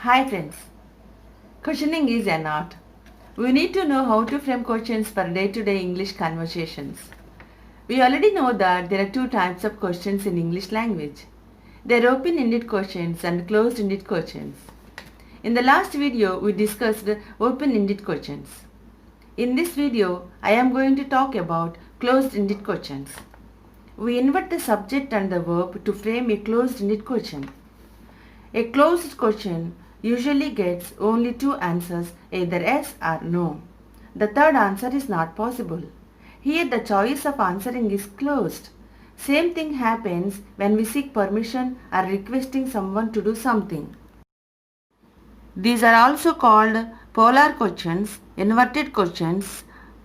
Hi friends, questioning is an art. We need to know how to frame questions for day-to-day English conversations. We already know that there are two types of questions in English language. There are open-ended questions and closed-ended questions. In the last video, we discussed open-ended questions. In this video, I am going to talk about closed-ended questions. We invert the subject and the verb to frame a closed-ended question. A closed question usually gets only two answers, either yes or no. The third answer is not possible. Here the choice of answering is closed. Same thing happens when we seek permission or requesting someone to do something. These are also called polar questions, inverted questions,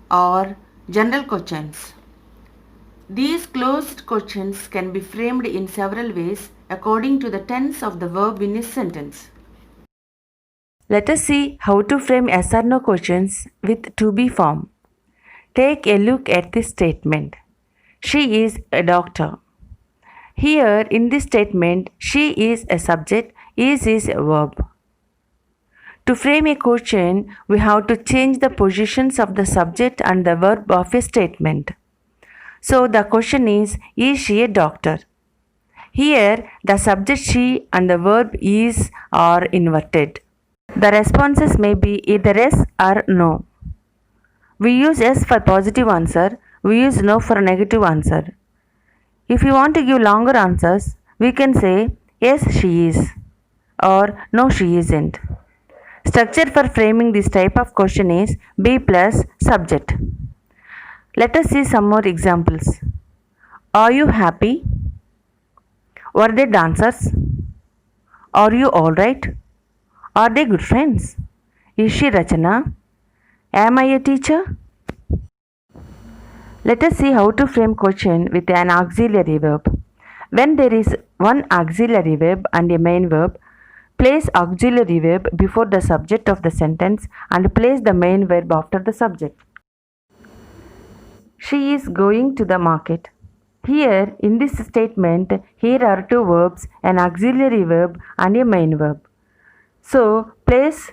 or general questions. These closed questions can be framed in several ways according to the tense of the verb in a sentence. Let us see how to frame yes or no questions with to be form. Take a look at this statement. She is a doctor. Here in this statement, she is a subject, is a verb. To frame a question, we have to change the positions of the subject and the verb of a statement. So the question is she a doctor? Here the subject she and the verb is are inverted. The responses may be either yes or no. We use yes for positive answer, we use no for negative answer. If you want to give longer answers, we can say yes she is or no she isn't. Structure for framing this type of question is be plus subject. Let us see some more examples. Are you happy? Were they dancers? Are you alright? Are they good friends? Is she Rachana? Am I a teacher? Let us see how to frame question with an auxiliary verb. When there is one auxiliary verb and a main verb, place auxiliary verb before the subject of the sentence and place the main verb after the subject. She is going to the market. Here in this statement, here are two verbs, an auxiliary verb and a main verb. So place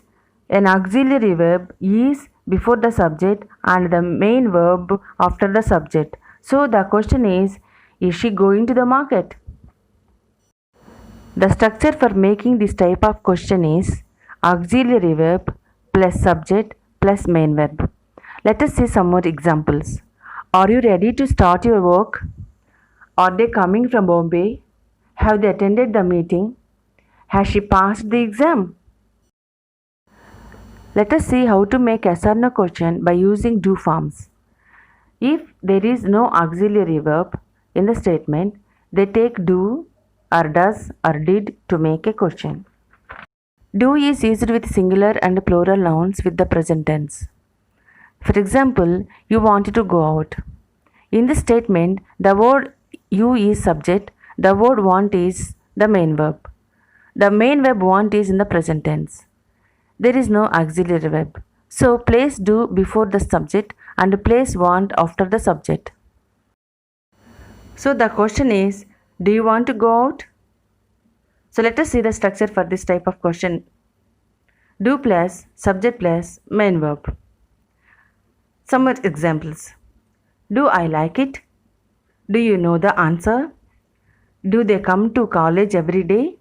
an auxiliary verb is before the subject and the main verb after the subject. So the question is she going to the market? The structure for making this type of question is auxiliary verb plus subject plus main verb. Let us see some more examples. Are you ready to start your work? Are they coming from Bombay? Have they attended the meeting? Has she passed the exam? Let us see how to make yes or no question by using do forms. If there is no auxiliary verb in the statement, they take do or does or did to make a question. Do is used with singular and plural nouns with the present tense. For example, you wanted to go out. In the statement, the word you is subject, the word want is the main verb. The main verb want is in the present tense. There is no auxiliary verb. So place do before the subject and place want after the subject. So the question is, do you want to go out? So let us see the structure for this type of question. Do plus subject plus main verb. Some more examples. Do I like it? Do you know the answer? Do they come to college every day?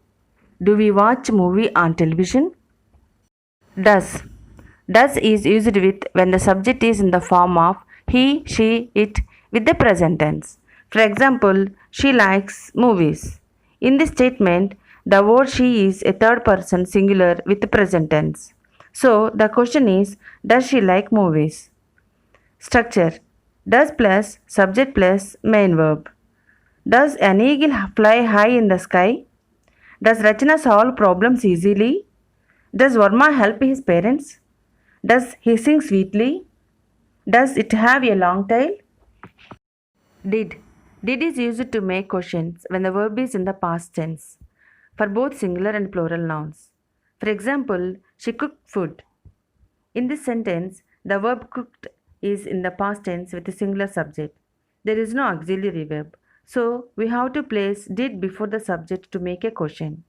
Do we watch movie on television? Does. Does is used with when the subject is in the form of he, she, it with the present tense. For example, she likes movies. In this statement, the word she is a third person singular with the present tense. So the question is, does she like movies? Structure. Does plus subject plus main verb. Does an eagle fly high in the sky? Does Rachana solve problems easily? Does Varma help his parents? Does he sing sweetly? Does it have a long tail? Did. Did is used to make questions when the verb is in the past tense for both singular and plural nouns. For example, she cooked food. In this sentence, the verb cooked is in the past tense with a singular subject. There is no auxiliary verb. So we have to place did before the subject to make a question.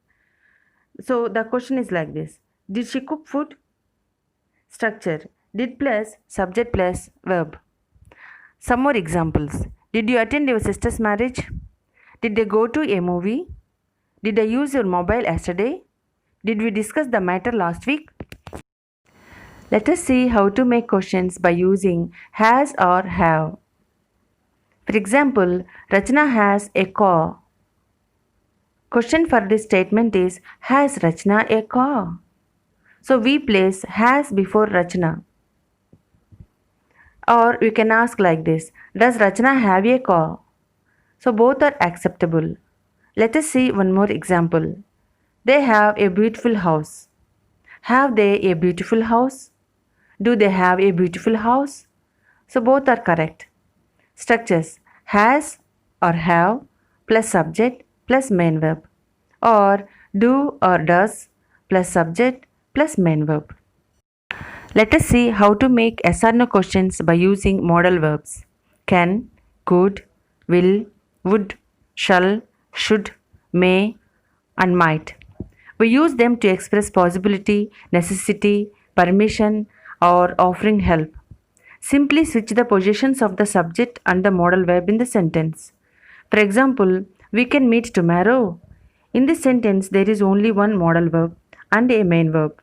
So the question is like this. Did she cook food? Structure. Did plus subject plus verb. Some more examples. Did you attend your sister's marriage? Did they go to a movie? Did I use your mobile yesterday? Did we discuss the matter last week? Let us see how to make questions by using has or have. For example, Rachna has a car. Question for this statement is, has Rachna a car? So we place has before Rachna. Or we can ask like this, does Rachna have a car? So both are acceptable. Let us see one more example. They have a beautiful house. Have they a beautiful house? Do they have a beautiful house? So both are correct. Structures has or have plus subject plus main verb, or do or does plus subject plus main verb. Let us see how to make yes or no questions by using modal verbs can, could, will, would, shall, should, may, and might. We use them to express possibility, necessity, permission, or offering help. Simply switch the positions of the subject and the modal verb in the sentence. For example, we can meet tomorrow. In this sentence, there is only one modal verb and a main verb.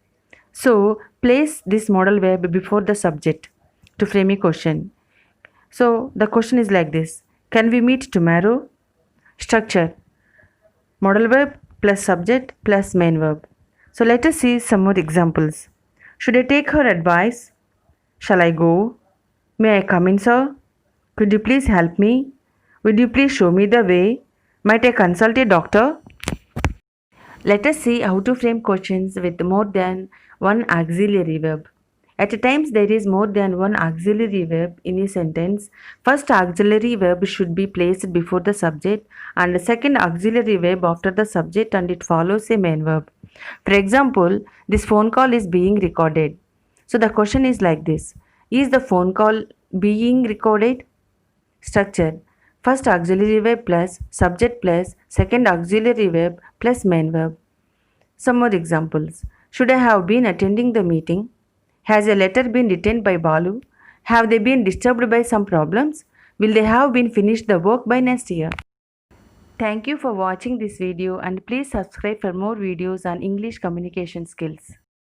So, place this modal verb before the subject to frame a question. So, the question is like this: can we meet tomorrow? Structure: modal verb plus subject plus main verb. So, let us see some more examples. Should I take her advice? Shall I go? May I come in, sir? Could you please help me? Would you please show me the way? Might I consult a doctor? Let us see how to frame questions with more than one auxiliary verb. At times there is more than one auxiliary verb in a sentence. First auxiliary verb should be placed before the subject and second auxiliary verb after the subject, and it follows a main verb. For example, this phone call is being recorded. So the question is like this: is the phone call being recorded? Structure: first auxiliary verb plus subject plus second auxiliary verb plus main verb. Some more examples. Should I have been attending the meeting? Has a letter been written by Balu? Have they been disturbed by some problems? Will they have been finished the work by next year? Thank you for watching this video, and please subscribe for more videos on English communication skills.